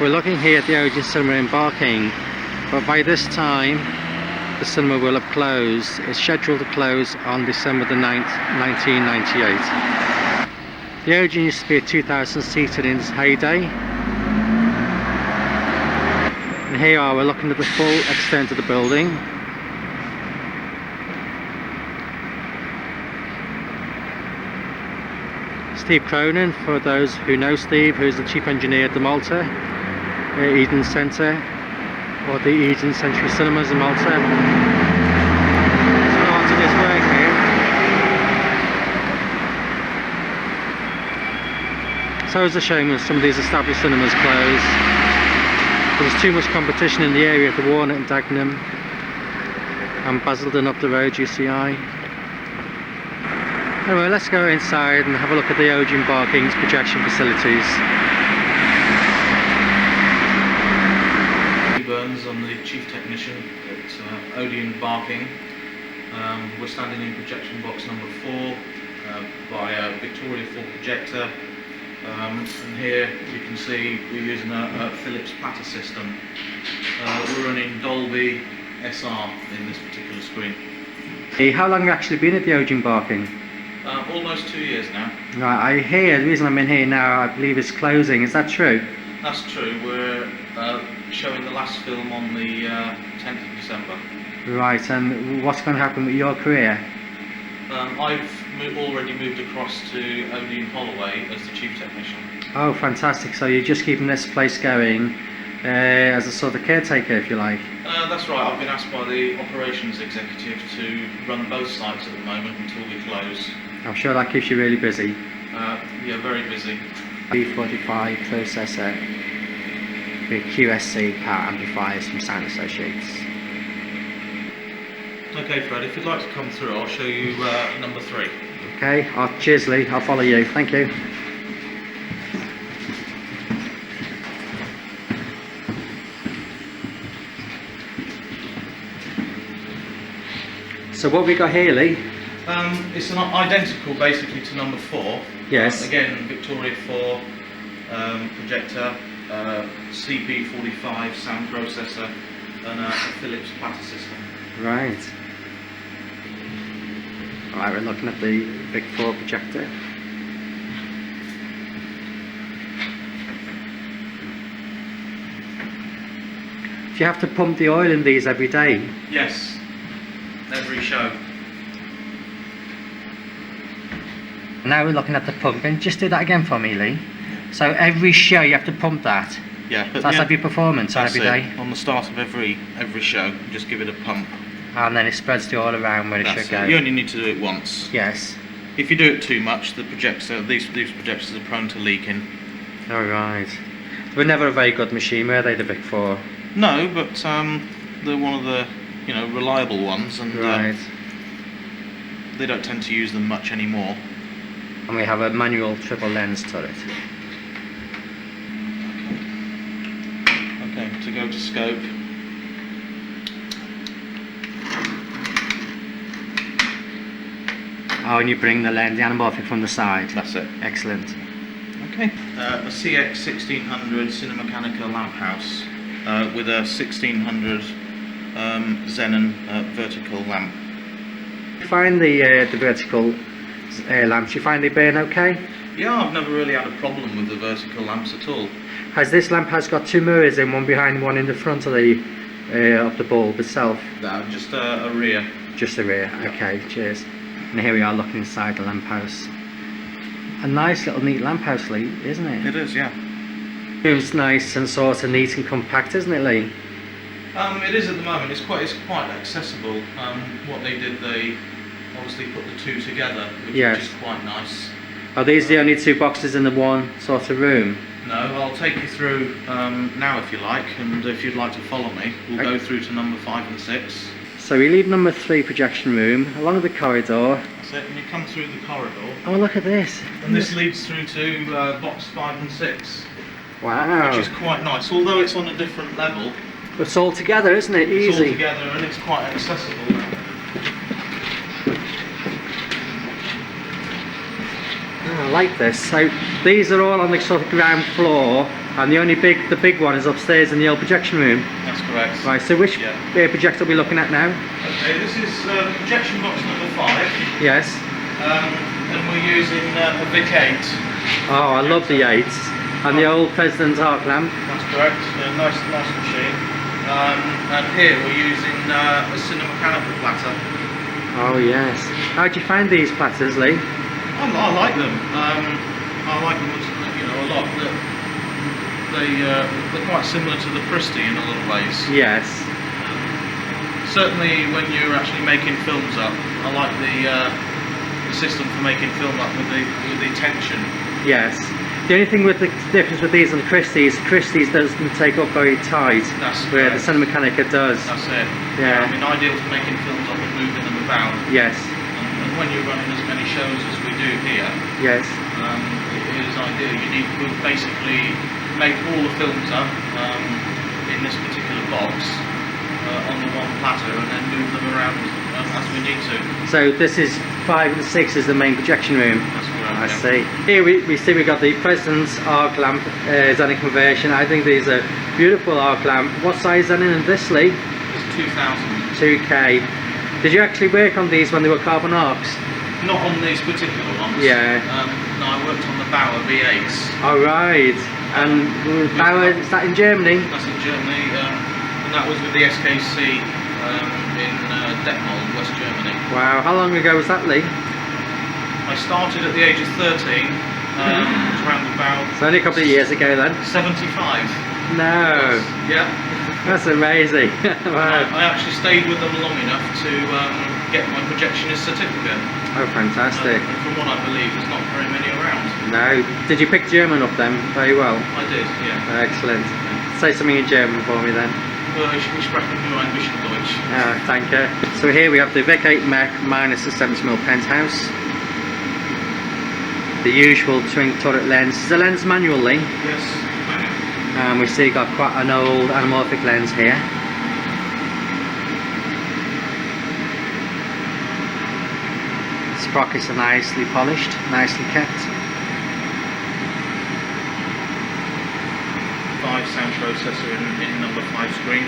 We're looking here at the Odeon Cinema in Barking, but by this time the cinema will have closed. It's scheduled to close on December the 9th, 1998. The Odeon used to be a 2,000 seater in its heyday. And here we're looking at the full extent of the building. Steve Cronin, for those who know Steve, who's the chief engineer at the Malta Eden Centre, or the Eden Century Cinemas in Malta. Started his work here. So is a shame when some of these established cinemas close. There's too much competition in the area at the Warner and Dagenham and Basildon up the road, UCI. Anyway, let's go inside and have a look at the Odeon Barking's projection facilities. I'm the chief technician at Odeon Barking. We're standing in projection box number 4 by a Victoria 4 projector, and here you can see we're using a Philips platter system. We're running Dolby SR in this particular screen. Hey, how long have you actually been at the Odeon Barking? Almost 2 years now. Right, I hear, the reason I'm in here now, I believe it's closing. Is that true? That's true. We're showing the last film on the 10th of December. Right, and what's going to happen with your career? I've already moved across to Odeon Holloway as the chief technician. Oh, fantastic. So you're just keeping this place going as a sort of caretaker, if you like? That's right. I've been asked by the operations executive to run both sites at the moment until we close. I'm sure that keeps you really busy. Yeah, very busy. B45 processor with QSC power amplifiers from Sound Associates. Okay, Fred, if you'd like to come through, I'll show you number 3. Okay, cheers Lee, I'll follow you, thank you. So what have we got here, Lee? It's an identical basically to number 4. Yes. Again, Victoria 4 projector, CP45 sound processor, and a Philips platter system. Right. Alright, we're looking at the Vic 4 projector. Do you have to pump the oil in these every day? Yes, every show. Now we're looking at the pump, and just do that again for me, Lee. So every show you have to pump that? Yeah. But that's every performance on every day? On the start of every show, just give it a pump. And then it spreads the oil around where it should go? You only need to do it once. Yes. If you do it too much, the projector, these projectors are prone to leaking. Oh right. They were never a very good machine, were they, the Vic 4? No, but they're one of the reliable ones, and right. They don't tend to use them much anymore. And we have a manual triple lens turret. Okay, to go to scope. Oh, and you bring the lens, the anamorphic from the side? That's it. Excellent. Okay. A CX 1600 Cinemechanica lamp house with a 1600 xenon vertical lamp. You find the vertical lamps, you find they burn okay? Yeah, I've never really had a problem with the vertical lamps at all. Has this lamp got 2 mirrors in, one behind, one in the front of the bulb itself? No, just a rear. Just the rear, yeah. Okay, cheers. And here we are looking inside the lamp house. A nice little neat lamp house, Lee, isn't it? It is, yeah. It's nice and sort of neat and compact, isn't it, Lee? It is at the moment. It's quite accessible. What they did, they obviously put the 2 together, which is quite nice. Are these the only 2 boxes in the one sort of room? No, I'll take you through now if you like, and if you'd like to follow me, we'll go through to number 5 and 6. So we leave number 3 projection room, along the corridor. That's it, and you come through the corridor. Oh, look at this. And this leads through to box 5 and 6. Wow. Which is quite nice, although it's on a different level. It's all together, isn't it? Easy. It's all together and it's quite accessible. Oh, I like this. So these are all on the sort of ground floor, and the big one is upstairs in the old projection room. That's correct. Right. So which projector are we looking at now? Okay, this is projection box number 5. Yes. And we're using a Vic 8. Oh, I love the 8s. And the old President's arc lamp. That's correct. Nice machine. And here we're using a cinemechanical platter. Oh yes. How do you find these platters, Lee? I like them. I like them, a lot. They're quite similar to the Christie in a lot of ways. Yes. Certainly when you're actually making films up, I like the system for making film up with the tension. Yes. The only thing with the difference with these and the Christie's doesn't take up very tight, where the Cinemacanica does. That's it. Yeah. I mean, ideal for making films up and moving them about. Yes. And when you're running as many shows as we do here, yes, it is ideal. You need to basically make all the films up in this particular box on the one platter, and then move them around as we need to. So this is 5 and 6 is the main projection room. That's correct. I see. Here we see we got the President's arc lamp Xenon conversion. I think these are beautiful arc lamp. What size Xenon in this, Lee? It's 2000. 2K. Did you actually work on these when they were carbon arcs? Not on these particular ones. Yeah. No, I worked on the Bauer V8s. All right. And Bauer, is that in Germany? That's in Germany, and that was with the SKC in Detmold, West Germany. Wow. How long ago was that, Lee? I started at the age of 13, around about... So only a couple of years ago then? 75. No. Yeah. That's amazing. Wow. I actually stayed with them long enough to get my projectionist certificate. Oh, fantastic. And from what I believe, there's not very many around. No. Did you pick German up then very well? I did, yeah. Excellent. Say something in German for me then. Ich spreche nur ein bisschen Deutsch. Oh, thank you. So here we have the Vic 8 Mech minus the 70mm penthouse. The usual twin turret lens. Is the lens manually? Yes, manual. And we see got quite an old anamorphic lens here. Sprockets are nicely polished, nicely kept. 5 sound processor in number 5 screen.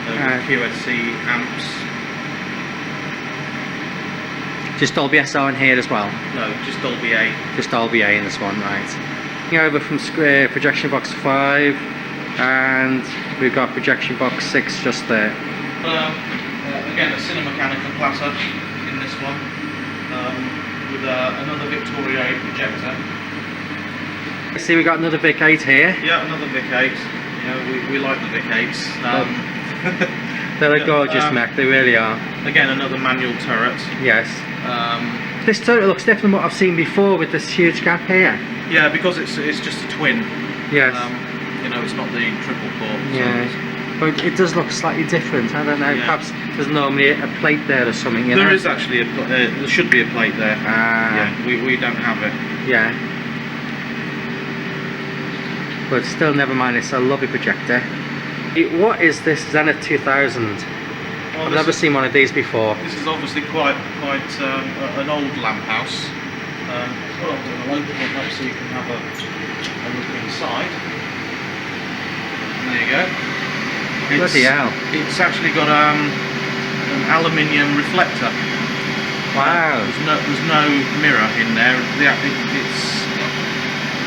With QSC amps. Just Dolby SR in here as well? No, just Dolby A. Just Dolby A in this one, right. Going over from projection box 5, and we've got projection box 6 just there. Again, a Cinemechanical platter in this one, with another Victoria projector. I see we got another Vic 8 here. Yeah, another Vic 8. You know, we like the Vic 8s. They're a gorgeous mech, they really are. Again, another manual turret. Yes. This turret looks different from what I've seen before with this huge gap here. Yeah, because it's just a twin. Yes. You know, it's not the triple core. Yeah. But it does look slightly different. I don't know. Yeah. Perhaps there's normally a plate there or something. There is actually there should be a plate there. Yeah, we don't have it. Yeah. But still, never mind. It's a lovely projector. What is this Zenith 2000? Well, I've never seen one of these before. This is obviously quite an old lamp house. I'll open it up so you can have a look inside. There you go. Bloody hell. It's actually got an aluminium reflector. Wow. There's no mirror in there. It's,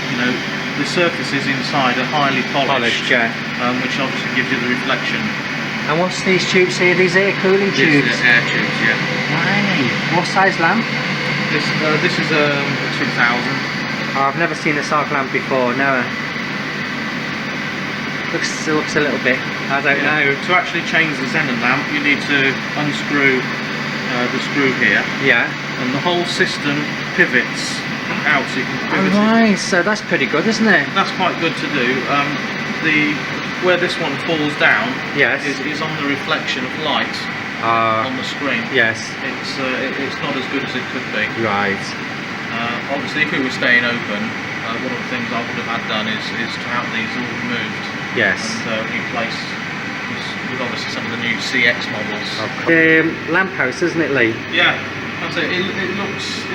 you know, the surfaces inside are highly polished, yeah. Which obviously gives you the reflection. And what's these tubes here? These air cooling tubes? These are air tubes, yeah. Right. What size lamp? This is a 2000. Oh, I've never seen this arc lamp before, never. Looks a little bit, I don't know. To actually change the xenon lamp, you need to unscrew the screw here. Yeah. And the whole system pivots out, so you can pivot right, so that's pretty good, isn't it? That's quite good to do. Where this one falls down, yes, is on the reflection of light on the screen. Yes. It's not as good as it could be. Right. Obviously, if we were staying open, one of the things I would have had done is to have these all removed. Yes. And replaced with obviously some of the new CX models. Lamp house, isn't it, Lee? Yeah. I'd say it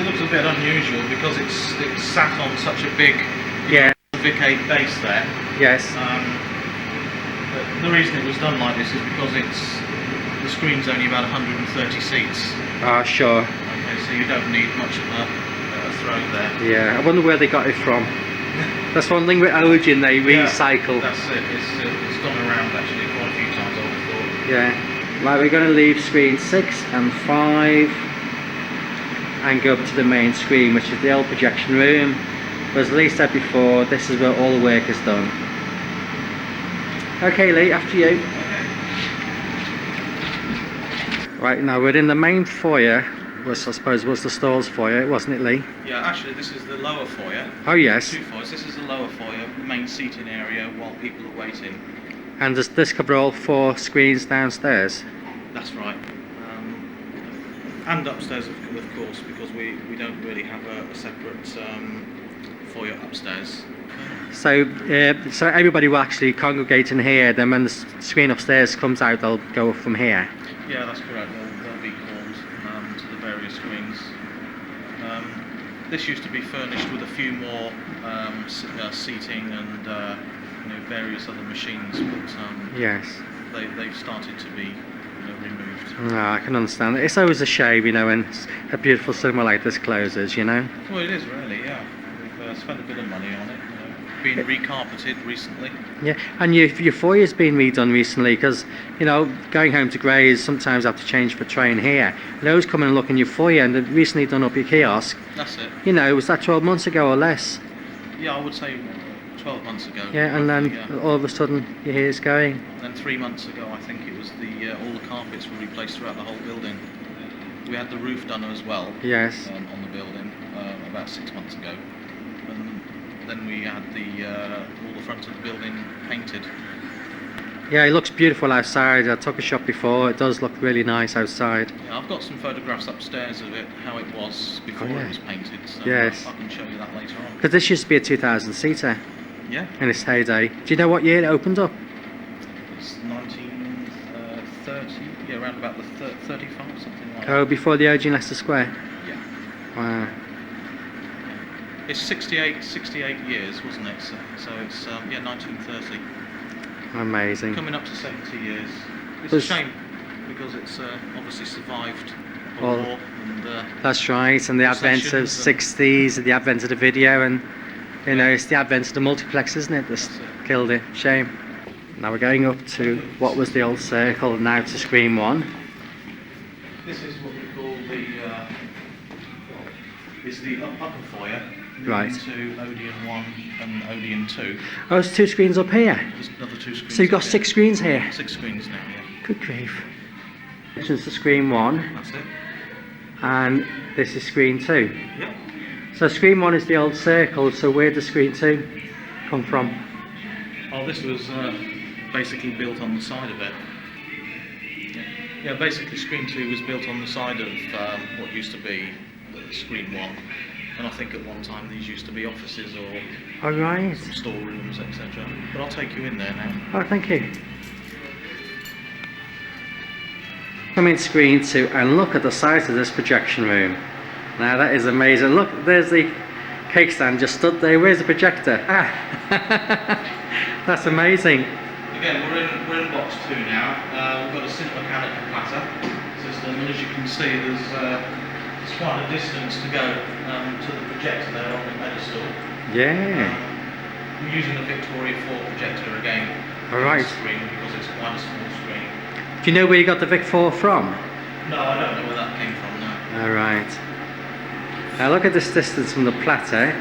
looks a bit unusual because it's sat on such a big Vic 8 base there. Yes. But the reason it was done like this is because the screen's only about 130 seats. Ah, sure. Okay, so you don't need much of a throw there. Yeah, I wonder where they got it from. That's one thing with Odeon, they recycle. That's it. It's gone around actually quite a few times, I would have thought. Yeah. Right, we're going to leave screen 6 and 5 and go up to the main screen, which is the old projection room. But as Lee said before, this is where all the work is done. Okay, Lee, after you. Right, now we're in the main foyer, which I suppose was the stalls foyer, wasn't it, Lee? Yeah, actually this is the lower foyer. Oh yes. Two foyers. This is the lower foyer, the main seating area while people are waiting. And does this cover all 4 screens downstairs? That's right. And upstairs, of course, because we don't really have a separate foyer upstairs. So so everybody will actually congregate in here, then when the screen upstairs comes out, they'll go from here? Yeah, that's correct. They'll be called to the various screens. This used to be furnished with a few more seating and various other machines, but yes, they've started to be removed. No, I can understand. It's always a shame, when a beautiful cinema like this closes, Well, it is really, yeah. We've spent a bit of money on it. Been recarpeted recently. Yeah, and your foyer's been redone recently because, going home to Grays sometimes have to change for train here. And I always come and look in your foyer, and they've recently done up your kiosk. That's it. Was that 12 months ago or less? Yeah, I would say 12 months ago. Yeah, and then all of a sudden your hair's going. And then 3 months ago, I think it was all the carpets were replaced throughout the whole building. We had the roof done as well. Yes. On the building about 6 months ago. And then we had all the front of the building painted. Yeah, it looks beautiful outside. I took a shot before. It does look really nice outside. Yeah, I've got some photographs upstairs of it, how it was before it was painted. So yes. I can show you that later on. Because this used to be a 2,000-seater. Yeah. In its heyday. Do you know what year it opened up? It's 1930. Yeah, around about the 35, something like that. Oh, before the Odeon Leicester Square. Yeah. Wow. It's 68 years, wasn't it? So it's 1930. Amazing. Coming up to 70 years. It's a shame because it's obviously survived a war and that's right, and the advent of 60s, and the advent of the video, and it's the advent of the multiplex, isn't it? That's killed it. Shame. Now we're going up to what was the old circle, now to screen 1. This is what we call the upper foyer. Right. To Odeon 1 and Odeon 2. Oh, there's 2 screens up here. There's another 2 screens. So you've got 6 screens here. 6 screens now, yeah. Good grief. This is the screen 1. That's it. And this is screen 2. Yep. So screen 1 is the old circle, so where does screen 2 come from? Oh, this was basically built on the side of it. Yeah, basically screen 2 was built on the side of what used to be screen 1. And I think at one time these used to be offices or right. some storerooms, etc. But I'll take you in there now. Oh, thank you. Come in screen 2 and look at the size of this projection room. Now that is amazing. Look, there's the cake stand just stood there. Where's the projector? Ah, that's amazing. Again, we're in box 2 now. We've got a simple mechanical platter system, and as you can see, there's quite a distance to go to the projector there on the pedestal. Yeah. We're using a Victoria 4 projector again. Alright. Screen because it's quite a small screen. Do you know where you got the Vic 4 from? No, I don't know where that came from now. Alright. Now look at this distance from the platter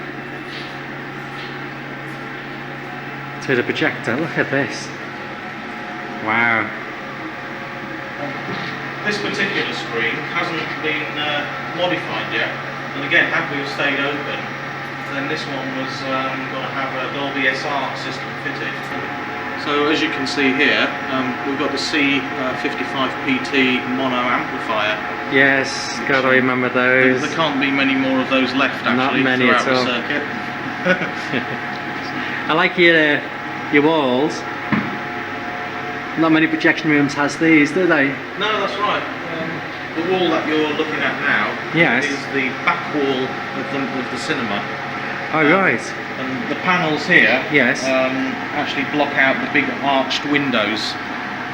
to the projector. Look at this. Wow. This particular screen hasn't been modified yet, and again, had we have stayed open, then this one was going to have a Dolby SR system fitted. So as you can see here, we've got the C55PT mono amplifier. Yes, God, I remember those. There can't be many more of those left actually. Not many at all. The circuit. I like your walls. Not many projection rooms has these, do they? No, that's right. the wall that you're looking at now Yes. is the back wall of the cinema. Oh, right. And the panels here Yes. actually block out the big arched windows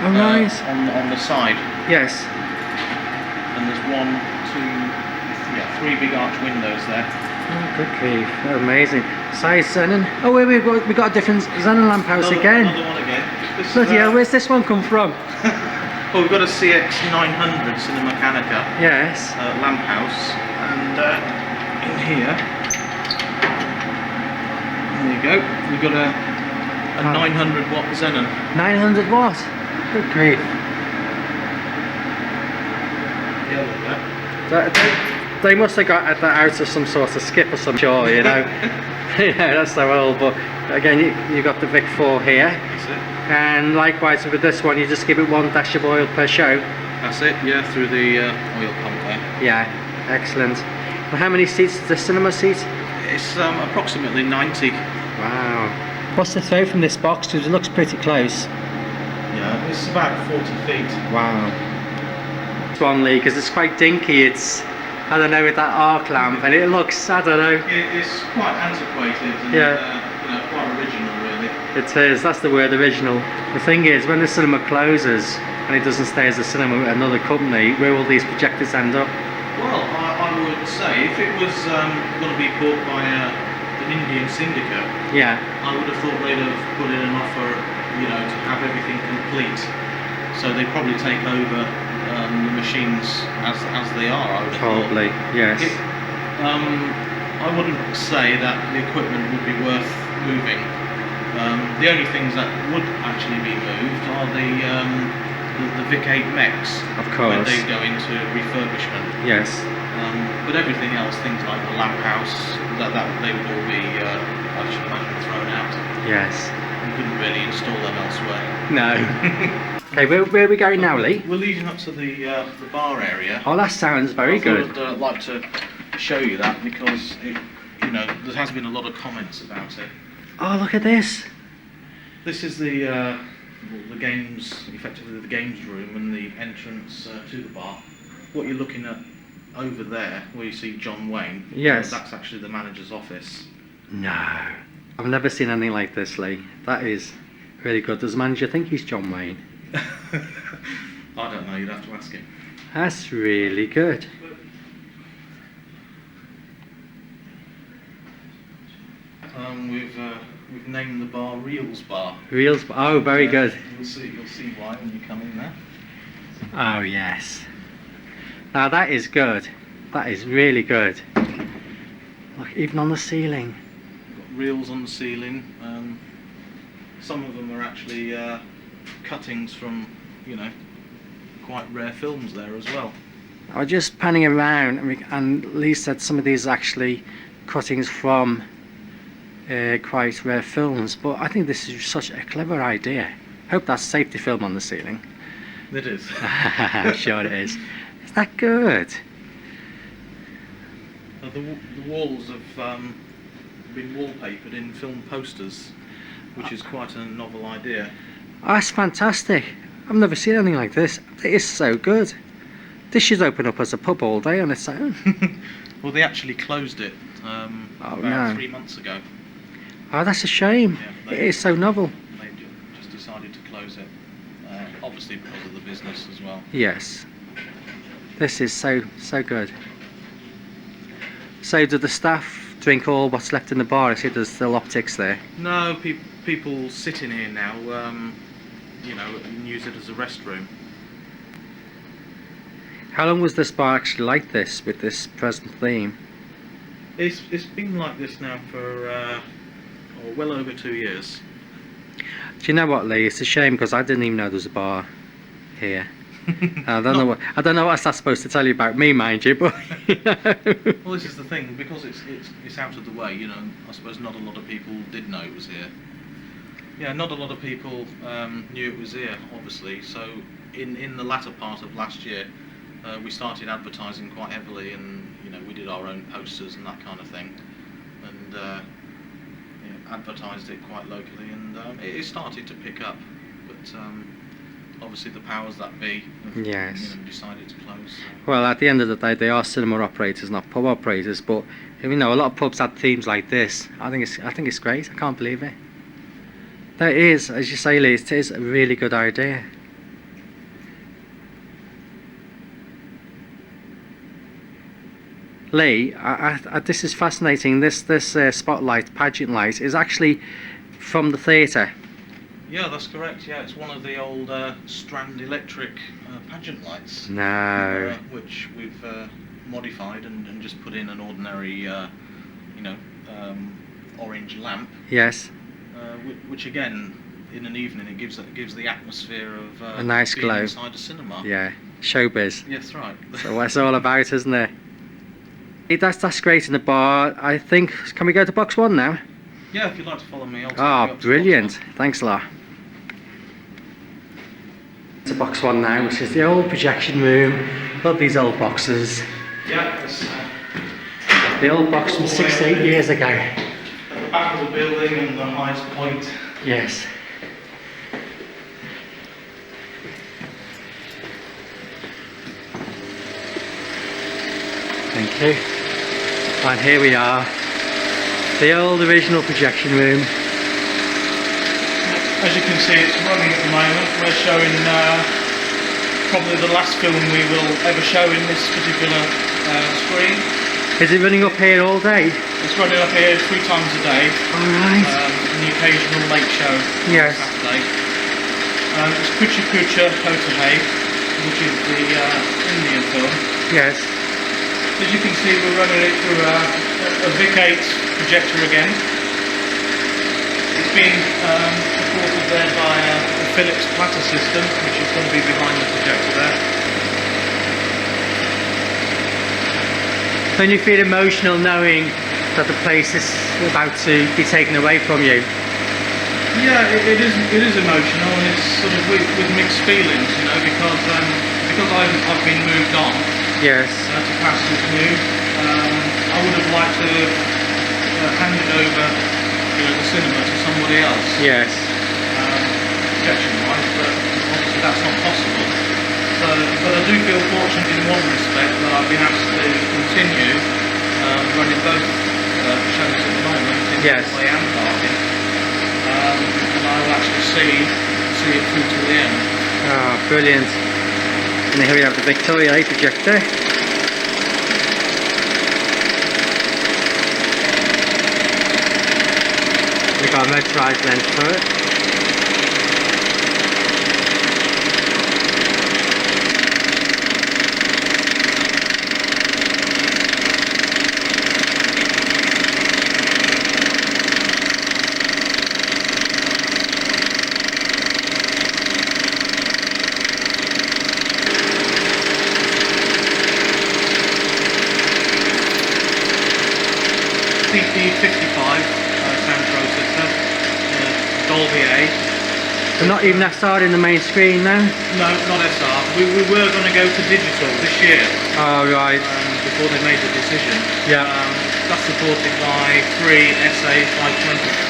Oh, right. on the side. Yes. And there's 3 big arched windows there. Oh, good grief. Amazing. Size Xenon. Oh, wait, we got a different Xenon lamp house again. Another one again. This, Bloody hell, where's this one come from? well, we've got a CX900 Cinemecanica Yes. lamp house, and in here, there you go. We've got a 900 watt Xenon. 900 watt. Good grief. Yeah, look at that. They must have got that out of some sort of skip or some sure, you know. Yeah, that's so old. But again, you got the Vic 4 here. That's it. And likewise with this one, you just give it 1 dash of oil per show. That's it, yeah, through the oil pump there. Yeah, excellent. And how many seats is the cinema seat? It's approximately 90. Wow. What's the throw from this box? Because it looks pretty close. Yeah, it's about 40 feet. Wow. One Lee, because it's quite dinky. It's, I don't know, with that arc lamp, and it looks, I don't know. It's quite antiquated and quite original, really. It is, that's the word, original. The thing is, when the cinema closes and it doesn't stay as a cinema with another company, where will these projectors end up? Well, I would say if it was going to be bought by an Indian syndicate, Yeah. I would have thought they'd have put in an offer, to have everything complete. So they'd probably take over the machines as they are. I would have Probably, yes. I wouldn't say that the equipment would be worth moving. The only things that would actually be moved are the Vic 8 mechs. Of course. When they go into refurbishment. Yes. But everything else, things like the lamp house, that they would all be, I should imagine, thrown out. Yes. You couldn't really install them elsewhere. No. Okay, where are we going now, Lee? We're leading up to the bar area. Oh, that sounds very good. I'd like to show you that because there has been a lot of comments about it. Oh, look at this. This is the games, effectively the games room and the entrance to the bar. What you're looking at over there, where you see John Wayne, Yes. That's actually the manager's office. No. I've never seen anything like this, Lee. That is really good. Does the manager think he's John Wayne? I don't know, you'd have to ask him. That's really good. We've named the bar Reels Bar. Reels. Oh, very good. You'll see why when you come in there. Oh, yes. Now that is good. That is really good. Look, even on the ceiling. We've got reels on the ceiling. Some of them are actually cuttings from, quite rare films there as well. I was just panning around, and Lee said some of these are actually cuttings from quite rare films, but I think this is such a clever idea. Hope that's safety film on the ceiling. It is. I'm sure it is. Is that good? The walls have been wallpapered in film posters, which is quite a novel idea. Oh, that's fantastic. I've never seen anything like this. It is so good. This should open up as a pub all day on its own. Well, they actually closed it about 3 months ago. Oh, that's a shame. Yeah, It is so novel. They just decided to close it, obviously because of the business as well. Yes. This is so good. So do the staff drink all what's left in the bar? I see there's still optics there. No, people sit in here now, and use it as a restroom. How long was this bar actually like this, with this present theme? It's been like this now for well over 2 years. Do you know what, Lee? It's a shame because I didn't even know there was a bar here. I don't know what that's supposed to tell you about me, mind you, but Well, this is the thing, because it's out of the way. I suppose not a lot of people did know it was here. Yeah, not a lot of people knew it was here, obviously. So in the latter part of last year, we started advertising quite heavily, and we did our own posters and that kind of thing, and advertised it quite locally, and it started to pick up. But obviously the powers that be have, Yes. decided to close. Well, at the end of the day, they are cinema operators, not pub operators. But a lot of pubs had themes like this. I think it's great. I can't believe it. That is, as you say, Lee, it is a really good idea. Lee, this is fascinating. This spotlight, pageant light, is actually from the theatre. Yeah, that's correct. Yeah, it's one of the old Strand Electric pageant lights. No. Which we've modified and just put in an ordinary, orange lamp. Yes. Which again, in an evening, it gives the atmosphere of a nice being glow inside a cinema. Yeah, showbiz. Yes, right. So that's all about, isn't it? That's great in the bar. I think. Can we go to box 1 now? Yeah, if you'd like to follow me. I'll take you Oh, up to brilliant! box 1. Thanks a lot. To box 1 now, which is the old projection room. Love these old boxes. Yeah, it's The old box from 6 to 8 years ago. at the back of the building and the highest point. Yes. Thank you. And here we are, the old original projection room. As you can see, it's running at the moment. We're showing probably the last film we will ever show in this particular screen. Is it running up here all day? It's running up here 3 times a day. Alright. And the occasional late show Yes. on Saturday. It's Kucha Kucha Kotahei, which is the Indian film. Yes. As you can see, we're running it through a Vic 8 projector again. It's been supported there by a Philips platter system, which is going to be behind the projector there. Don't you feel emotional knowing that the place is about to be taken away from you? Yeah, it is emotional, and it's sort of with mixed feelings, because I've been moved on. Yes. To pastures new. I would have liked to have handed over the cinema to somebody else. Yes. Projection-wise, but obviously that's not possible. But I do feel fortunate in one respect that I've been asked to continue running both shows at the moment in Yes. Foyer and Barking, and I will actually see it through to the end. Ah, brilliant. And here we have the Victoria 8 projector. We've got a motorised lens for it. PP55 sound processor, Dolby A. We're not even starting the main screen now? No, not SR. We were going to go to digital this year. Oh, right. Before they made the decision. Yeah. That's supported by 3 SA 520.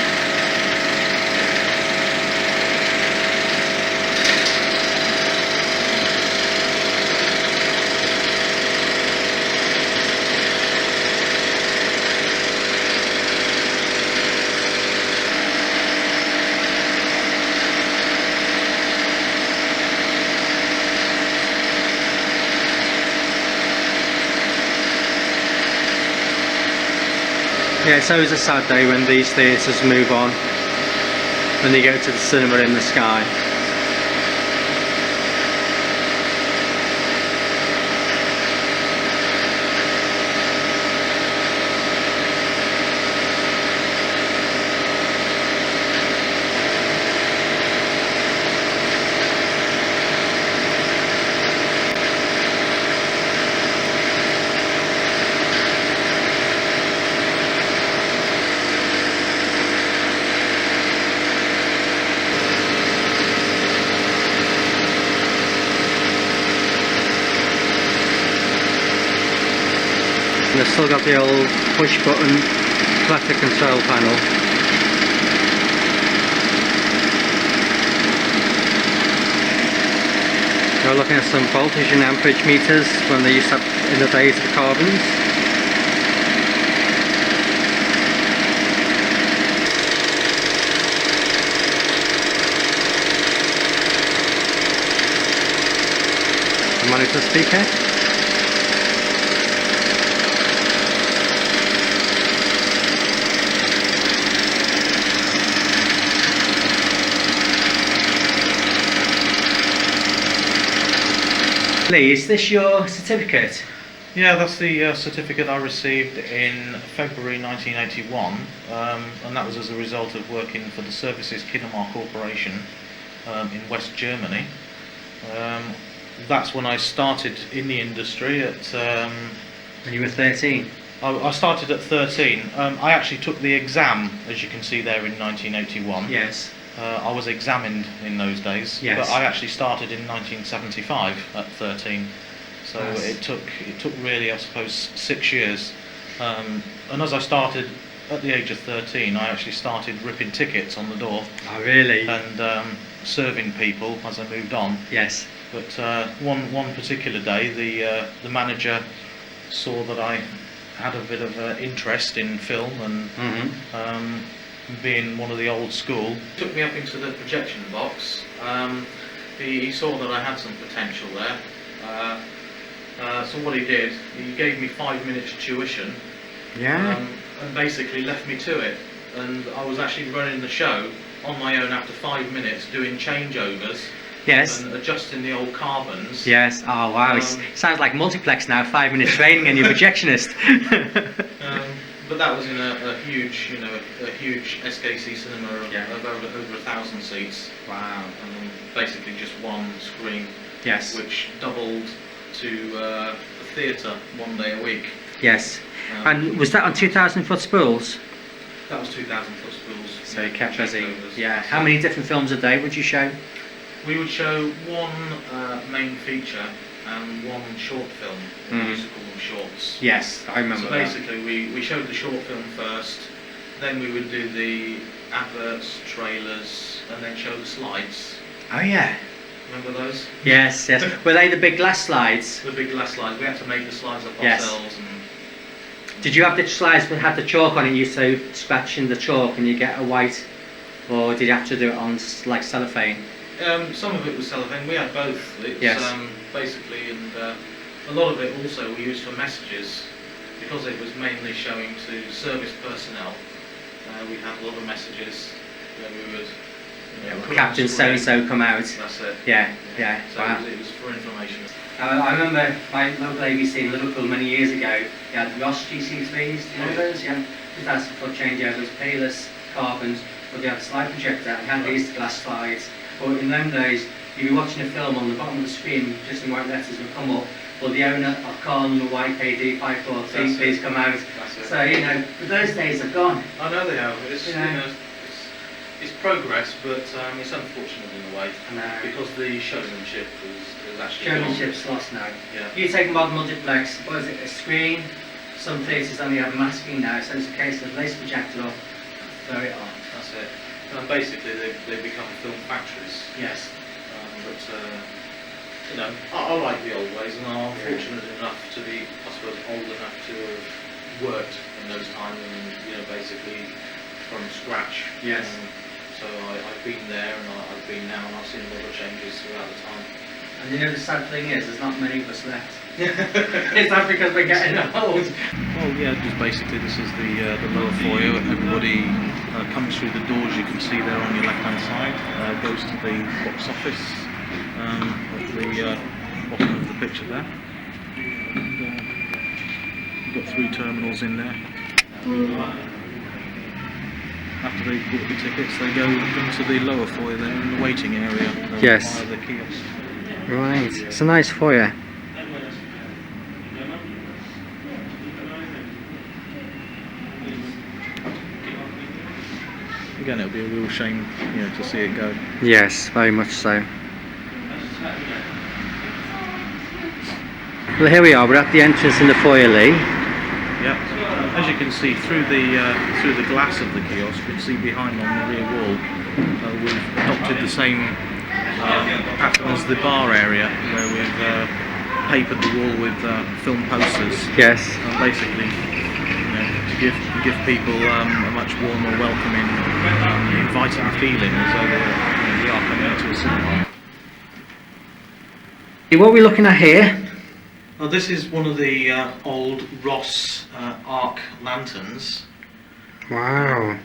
Yeah, it's always a sad day when these theatres move on, when they go to the cinema in the sky. And they've still got the old push button clatter control panel. We're looking at some voltage and amperage meters when they used to have in the days of the carbons. The monitor speaker. Lee, is this your certificate? Yeah, that's the certificate I received in February 1981, and that was as a result of working for the Services Kinema Corporation in West Germany. That's when I started in the industry at... When you were 13? I started at 13. I actually took the exam, as you can see there, in 1981. Yes. I was examined in those days, yes. but I actually started in 1975 at 13. So yes. it took really, I suppose, 6 years. And as I started at the age of 13, I actually started ripping tickets on the door. Oh, really? And serving people as I moved on. Yes. But one particular day, the manager saw that I had a bit of interest in film and being one of the old school, took me up into the projection box. He saw that I had some potential there. So what he did, he gave me 5 minutes tuition. Yeah. And basically left me to it. And I was actually running the show on my own after 5 minutes, doing changeovers. Yes. And adjusting the old carbons. Yes. Oh wow! It sounds like multiplex now. 5 minute training and you're a projectionist. But that was in a huge, a huge SKC cinema of over 1,000 seats. Wow. Basically just one screen. Yes. Which doubled to a theatre 1 day a week. Yes. And was that on 2,000 foot spools? That was 2,000 foot spools. So you kept busy. Yeah. How many different films a day would you show? We would show one main feature and one short film. We used to call them shorts. Yes, I remember. So basically, we showed the short film first, then we would do the adverts, trailers, and then show the slides. Oh yeah. Remember those? Yes, yes. Were they the big glass slides? The big glass slides. We had to make the slides up yes. ourselves. And did you have the slides that had the chalk on it? You used to scratch in the chalk and you get a white, or did you have to do it on like cellophane? Some of it was cellophane. We had both. It's, yes. Basically, and a lot of it also we used for messages, because it was mainly showing to service personnel. We had a lot of messages where we would. Captain so and so come out. That's it. Yeah, yeah. So wow. it was for information. I remember my local ABC in Liverpool many years ago. You had Ross GC3s, you know those? Yeah. 2,000 foot changeovers, payless carbons, but you had a slide projector and had these glass slides. But in them days, you'd be watching a film on the bottom of the screen, just in white letters would come up, or the owner of car number YKD 543, please come out. So, but those days are gone. I know they have. It's, it's progress, but it's unfortunate in a way, because the showmanship is actually showmanship's lost now. Yeah. You take modern multiplex, what is it, a screen? Some theatres only have masking now, so it's a case of lace projector up, throw it on. That's it. And basically they become film factories. Yes. But I like the old ways, and I'm fortunate enough to be, I suppose, old enough to have worked in those times, and basically from scratch. Yes. So I've been there, and I've been now, and I've seen a lot of changes throughout the time. And the sad thing is, there's not many of us left. Is that because we're getting old? Well, yeah, just basically this is the lower foyer. Everybody comes through the doors you can see there on your left-hand side, goes to the box office at the bottom of the picture there. And, you've got 3 terminals in there. After they bought the tickets, they go into the lower foyer there in the waiting area. Yes. Via the kiosk. Right, it's a nice foyer. Again, it would be a real shame, to see it go. Yes, very much so. Well, here we are. We're at the entrance in the foyer, Lee. Yeah. As you can see through the glass of the kiosk, you can see behind on the rear wall, we've adopted the same pattern as the bar area, where we've papered the wall with film posters. Yes. Basically, to give people a much warmer, welcoming, inviting feeling, as though we are coming into a cinema. What are we looking at here? Well, this is one of the old Ross arc lanterns. Wow.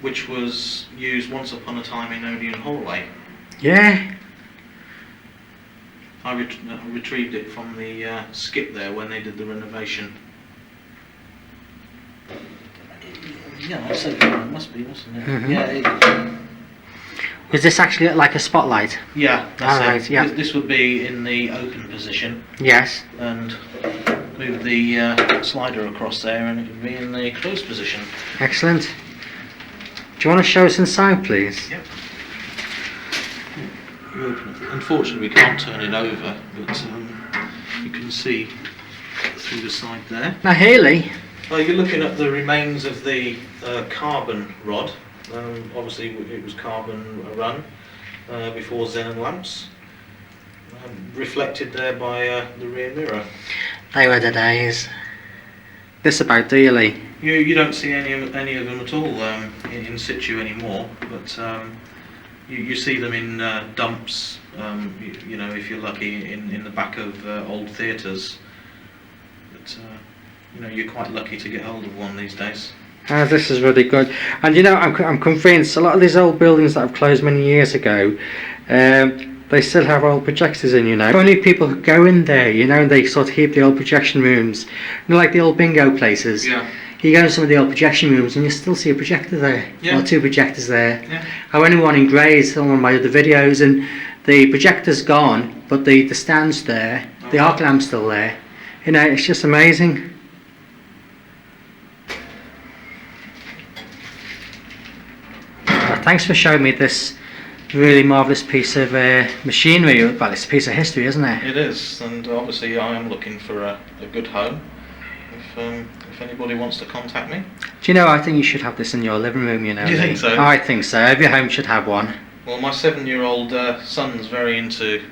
Which was used once upon a time in Odeon Hallway. Yeah. I retrieved it from the skip there when they did the renovation. Yeah, I said it must be, wasn't it? Mm-hmm. Yeah. Was this actually like a spotlight? Yeah, that's it. Right, yeah. This would be in the open position. Yes. And move the slider across there, and it would be in the closed position. Excellent. Do you want to show us inside, please? Yep. Unfortunately, we can't turn it over, but you can see through the side there. Now, Haley. You're looking at the remains of the carbon rod. Obviously, it was carbon run before xenon lamps, reflected there by the rear mirror. They were the days. This about, do you, Lee? You don't see any of them at all in situ anymore, but you see them in dumps. You know, if you're lucky, in the back of old theatres. But you're quite lucky to get hold of one these days. This is really good. And I'm convinced a lot of these old buildings that have closed many years ago, they still have old projectors in, Only people who go in there, and they sort of keep the old projection rooms, like the old bingo places. Yeah. You go in some of the old projection rooms and you still see a projector there, yeah. or two projectors there. Yeah. I went in one in Grays, filming one of my other videos, and the projector's gone, but the stand's there, the arc lamp's still there. It's just amazing. Thanks for showing me this really marvellous piece of machinery. Well, it's a piece of history, isn't it? It is, and obviously I am looking for a good home. If anybody wants to contact me. Do you know, I think you should have this in your living room, Do you think so? I think so. Every home should have one. Well, my 7-year-old son's very into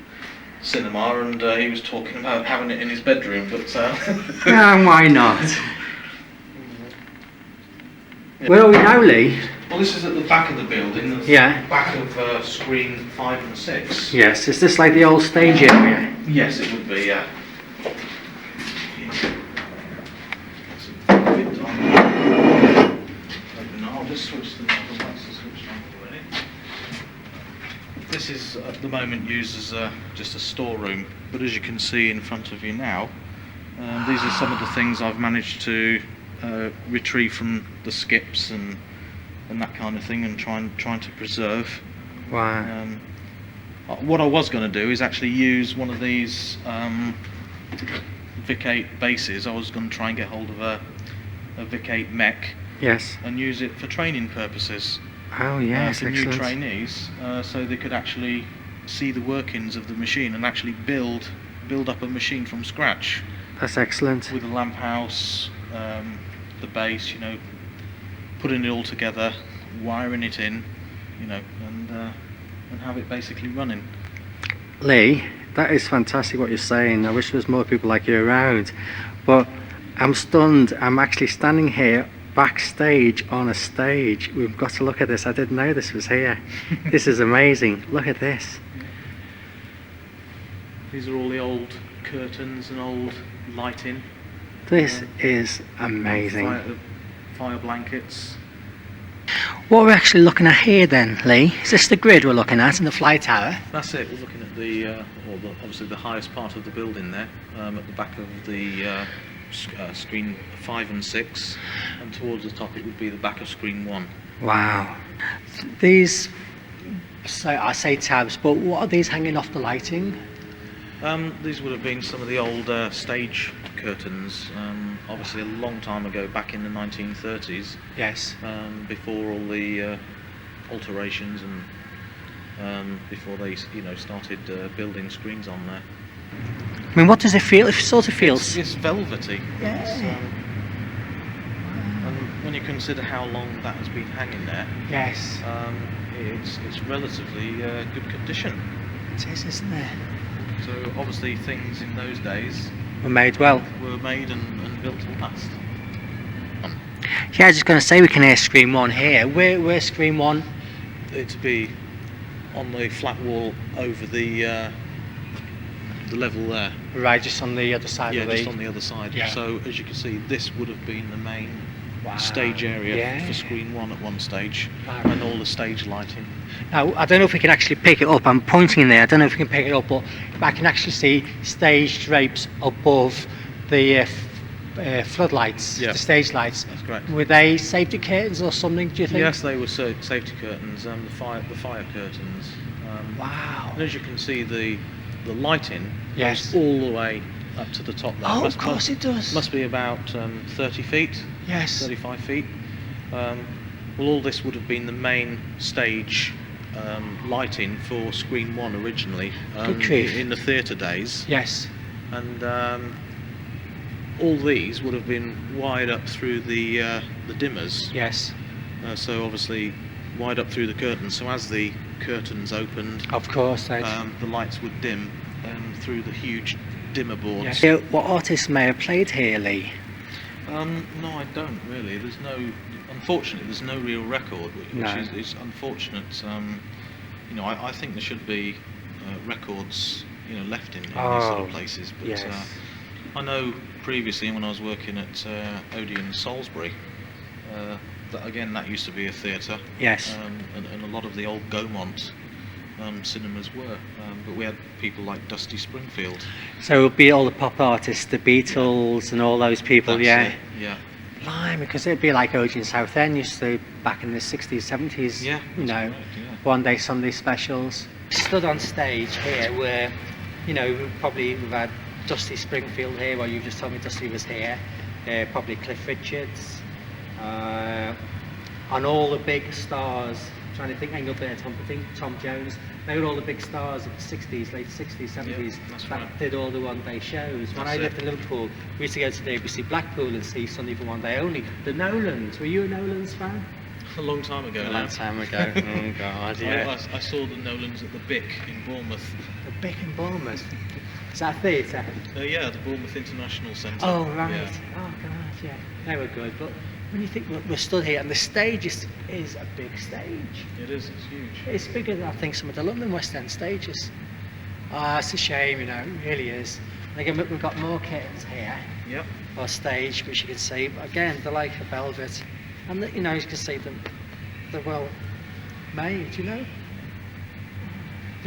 cinema, and he was talking about having it in his bedroom, but... Why not? Yeah. Where are we now, Lee? Well, this is at the back of the building, the back of screen 5 and 6. Yes, is this like the old stage area? Yes, it would be, yeah. I'll just switch the knob, that's switched on already. This is at the moment used as just a storeroom, but as you can see in front of you now, these are some of the things I've managed to retrieve from the skips and that kind of thing, and trying to preserve. Wow. What I was going to do is actually use one of these Vic 8 bases. I was going to try and get hold of a Vic 8 mech. Yes. And use it for training purposes. Oh yes, for excellent. new trainees, so they could actually see the workings of the machine and actually build up a machine from scratch. That's excellent. With the lamp house, the base, putting it all together, wiring it in, and have it basically running. Lee, that is fantastic what you're saying. I wish there was more people like you around, but I'm stunned. I'm actually standing here backstage on a stage. We've got to look at this. I didn't know this was here. This is amazing. Look at this. These are all the old curtains and old lighting. This is amazing. Fire blankets. What we're actually looking at here then, Lee, is this the grid we're looking at in the fly tower? That's it. We're looking at obviously the highest part of the building there, at the back of the screen 5 and 6, and towards the top it would be the back of screen 1. Wow. These, I say tabs, but what are these hanging off the lighting? These would have been some of the old stage curtains, obviously a long time ago, back in the 1930s. Yes. Before all the alterations and before they started building screens on there. I mean, what does it feel? It sort of feels... It's velvety. Yeah. And when you consider how long that has been hanging there... Yes. it's relatively good condition. It is, isn't it? So obviously things in those days We're made well. were made and built to last. Yeah, I was just going to say we can hear Screen 1 here. Where's Screen 1? It'd be on the flat wall over the level there. Right, just on the other side of the... just on the other side. Yeah. So as you can see, this would have been the main Wow. stage area Yeah. for Screen 1 at one stage, Wow. and all the stage lighting. Now, I don't know if we can actually pick it up. I'm pointing there. I don't know if we can pick it up, but I can actually see stage drapes above the floodlights, Yeah. the stage lights. That's correct. Were they safety curtains or something, do you think? Yes, they were safety curtains, the fire curtains. Wow. And as you can see, the lighting Yes. goes all the way up to the top there. Oh, of course it does. Must be about 30 feet, Yes. 35 feet. Well, all this would have been the main stage lighting for Screen 1 originally, Good grief. in the theatre days. Yes. And all these would have been wired up through the dimmers. Yes. So obviously wired up through the curtains. So as the curtains opened, Of course. Right. the lights would dim through the huge dimmer boards. Yes. So what artists may have played here, Lee? No, I don't really. Unfortunately, there's no real record, which No. is unfortunate. I think there should be records, left in these sort of places. But yes. I know previously when I was working at Odeon Salisbury, that used to be a theatre. Yes. And a lot of the old Gaumont cinemas were, but we had people like Dusty Springfield. So it would be all the pop artists, the Beatles and all those people, That's yeah. it, yeah. Blimey, because it'd be like Odeon Southend used to back in the 60s, 70s, Yeah, you that's know, correct, yeah. one day Sunday specials. Stood on stage here where, we've had Dusty Springfield here, well you just told me Dusty was here, probably Cliff Richards, and all the big stars, trying to think, hang up there, Tom Jones, they were all the big stars of the 60s, late 60s, 70s, that's that right. did all the one-day shows. When I That's lived it. in Liverpool, we used to go to the ABC Blackpool and see Sunday for One Day Only. The Nolans, were you a Nolans fan? A long time ago A now. long time ago, oh god, yeah. I saw the Nolans at the Bic in Bournemouth. The Bic in Bournemouth. Is that a theatre? Yeah, the Bournemouth International Centre. Oh right, Yeah. oh god, yeah. They were good, but when you think we're stood here, and the stage is a big stage. It is, it's huge. It's bigger than I think some of the London West End stages. Ah, it's a shame, it really is. And again, we've got more curtains here, Yep. or stage, which you can see. But again, they're like a velvet, and you can see them. They're well made, Do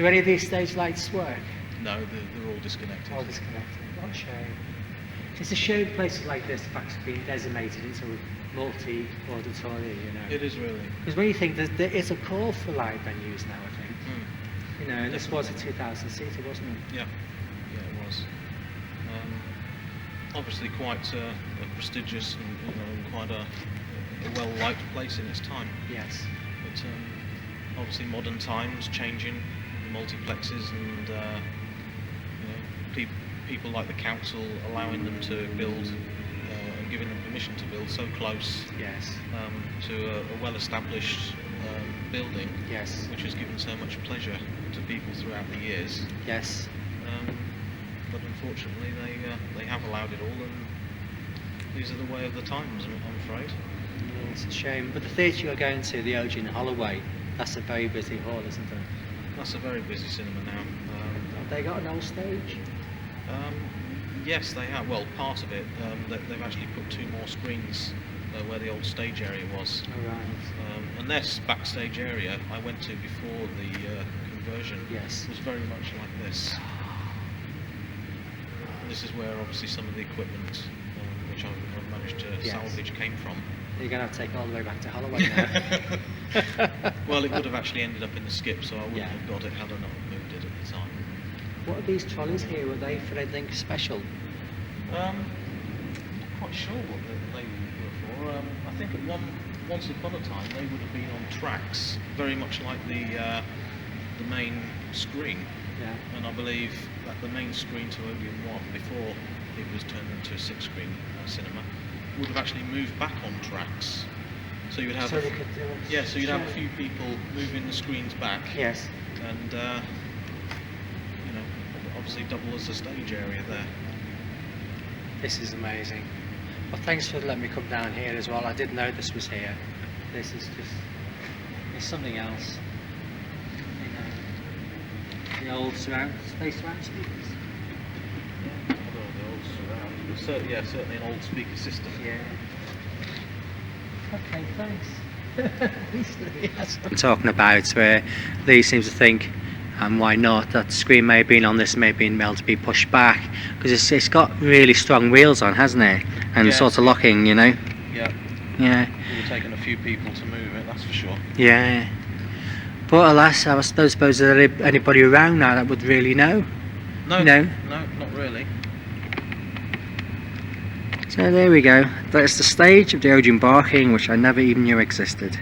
any of these stage lights work? No, they're all disconnected. All disconnected. What a shame. It's a shame places like this have actually been designated into a multi-auditorium, It is really. Because when you think there is a call for live venues now, I think. Mm. And this was a 2,000 seater, wasn't it? Yeah, it was. Obviously quite a prestigious and quite a well-liked place in its time. Yes. But obviously modern times changing, the multiplexes and people like the council allowing them to build and giving them permission to build so close Yes. to a well-established building, Yes. which has given so much pleasure to people throughout the years. Yes. But unfortunately they have allowed it all, and these are the way of the times, I'm afraid. Yeah, it's a shame. But the theatre you're going to, the Odeon Holloway, that's a very busy hall, isn't it? That's a very busy cinema now. Have they got an old stage? Yes, they have. Well, part of it. They've actually put 2 more screens where the old stage area was. Oh, right. And this backstage area I went to before the conversion Yes. was very much like this. This is where obviously some of the equipment, which I've managed to Yes. salvage, came from. You're going to have to take it all the way back to Holloway now. Well, it would have actually ended up in the skip, so I wouldn't Yeah. have got it had I not moved it at the time. What are these trolleys here? Were they for anything special? Not quite sure what they were for. I think once upon a time they would have been on tracks, very much like the main screen. Yeah. And I believe that the main screen to Odeon 1, before it was turned into a 6-screen cinema, would have actually moved back on tracks So you would have So they could do it. yeah, so you'd have a few people moving the screens back, Yes. and you know, obviously double as the stage area there. This is amazing. Well, thanks for letting me come down here as well. I didn't know this was here. This is just, it's something else. You know, the old space surround speakers. Yeah, although the old surround, but certainly an old speaker system. Yeah. Okay, thanks. Yes. I'm talking about where Lee seems to think, and why not, that the screen may have been on this, may have been able to be pushed back, because it's got really strong wheels on, hasn't it? And sort of locking, you know. Yeah. Yeah. It would have taken a few people to move it, that's for sure. Yeah. But alas, I don't suppose there's anybody around now that would really know. No, No. No, not really. So there we go. That's the stage of the Odeon Barking, which I never even knew existed.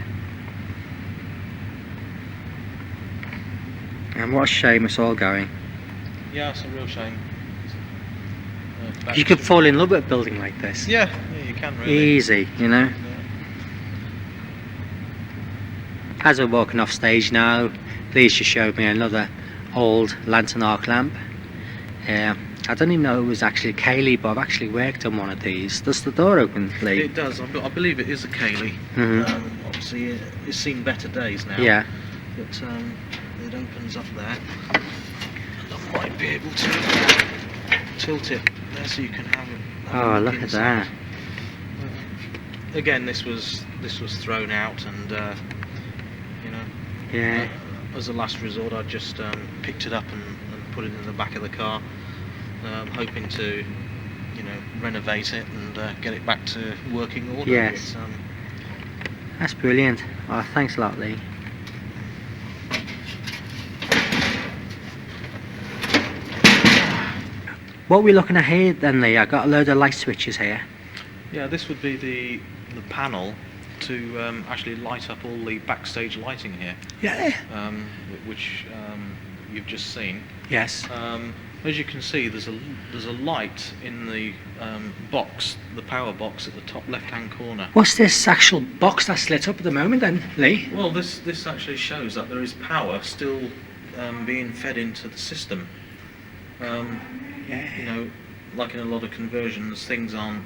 And what a shame it's all going. Yeah, it's a real shame. You could fall in love with a building like this. Yeah, you can really. Easy, you know. Yeah. As we're walking off stage now, Lee just showed me another old lantern arc lamp. I don't even know it was actually a Cayley, but I've actually worked on one of these. Does the door open, Lee? It does. I believe it is a Cayley. Obviously, it's seen better days now. Yeah. But it opens up there, and I might be able to tilt it there so you can have it. Oh, look at that. Again, this was thrown out, and you know. Yeah. As a last resort, I just picked it up and put it in the back of the car, hoping to, you know, renovate it and get it back to working order. Yes. But, That's brilliant. Oh, thanks a lot, Lee. What are we looking at here then, Lee? I got a load of light switches here. yeah, this would be the panel to actually light up all the backstage lighting here, Yeah. which you've just seen. Yes. As you can see, there's a light in the box, the power box at the top left-hand corner. What's this actual box that's lit up at the moment then, Lee? Well, this actually shows that there is power still being fed into the system. Yeah. You know, like in a lot of conversions, things aren't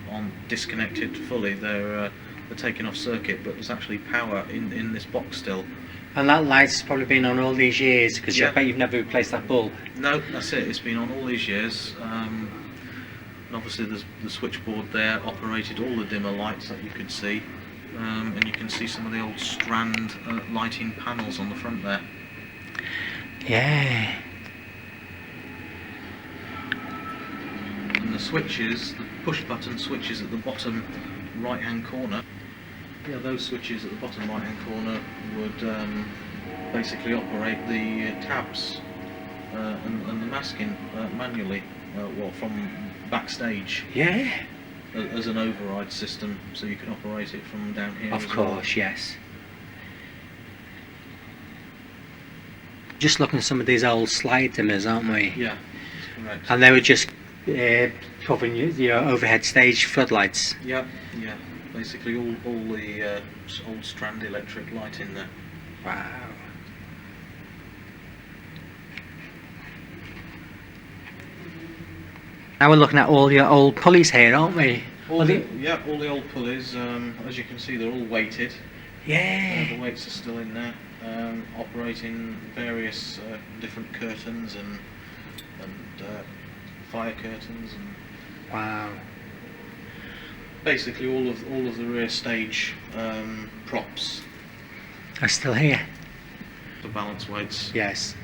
disconnected fully. They're taken off circuit, but there's actually power in this box still. And that light's probably been on all these years, because Yeah. I bet you've never replaced that bulb. No, that's it. It's been on all these years. And obviously there's the switchboard there operated all the dimmer lights that you could see. And you can see some of the old strand lighting panels on the front there. Yeah. And the switches, the push button switches at the bottom right hand corner, yeah, those switches at the bottom right hand corner would basically operate the tabs and the masking manually, well, from backstage Yeah. as an override system, so you can operate it from down here. Of as well. course, yes. Just looking at some of these old slide dimmers, aren't we? Yeah, that's correct. And they were just covering your overhead stage floodlights. Yeah, yeah. Basically all the old strand electric light in there. Wow. Now we're looking at all your old pulleys here, aren't we? All the old pulleys, as you can see, they're all weighted. Yeah. The weights are still in there, operating various different curtains and fire curtains, and Wow. basically all of the rear stage props, They're still here. the balance weights. Yes.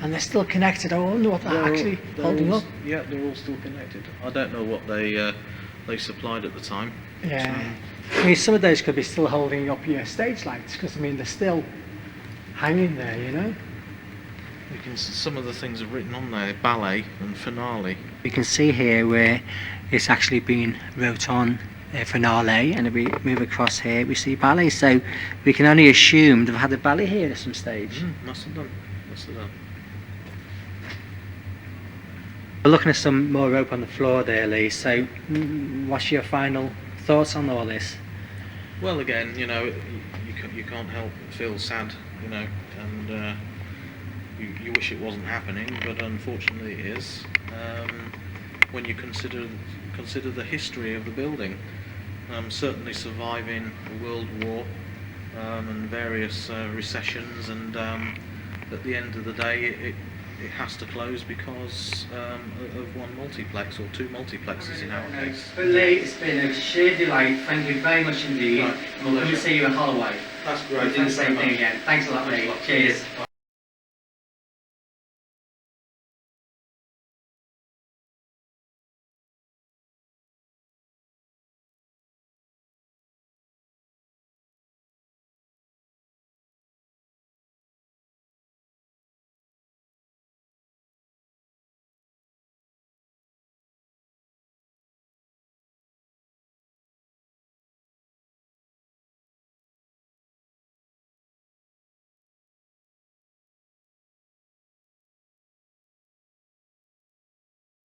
And they're still connected. I wonder what they're actually holding all, up. Yeah, they're all still connected. I don't know what they supplied at the time. Yeah. I mean, some of those could be still holding up your stage lights, because I mean they're still hanging there, you know. You can some of the things are written on there: ballet and finale. You can see here where it's actually been wrote on finale, and if we move across here we see ballet, so we can only assume they've had a ballet here at some stage. Must have done. We're looking at some more rope on the floor there, Lee, so what's your final thoughts on all this? Well, again, you know, you can't help but feel sad, you know, and you wish it wasn't happening, but unfortunately it is. When you consider the history of the building, certainly surviving the World War and various recessions, and at the end of the day, it has to close because of one multiplex or two multiplexes in our case. But Lee, it's been a sheer delight. Thank you very much indeed. Right. We'll come and see you at Holloway. That's We'll great. do the same thing again. Thanks a lot, Lee. Cheers.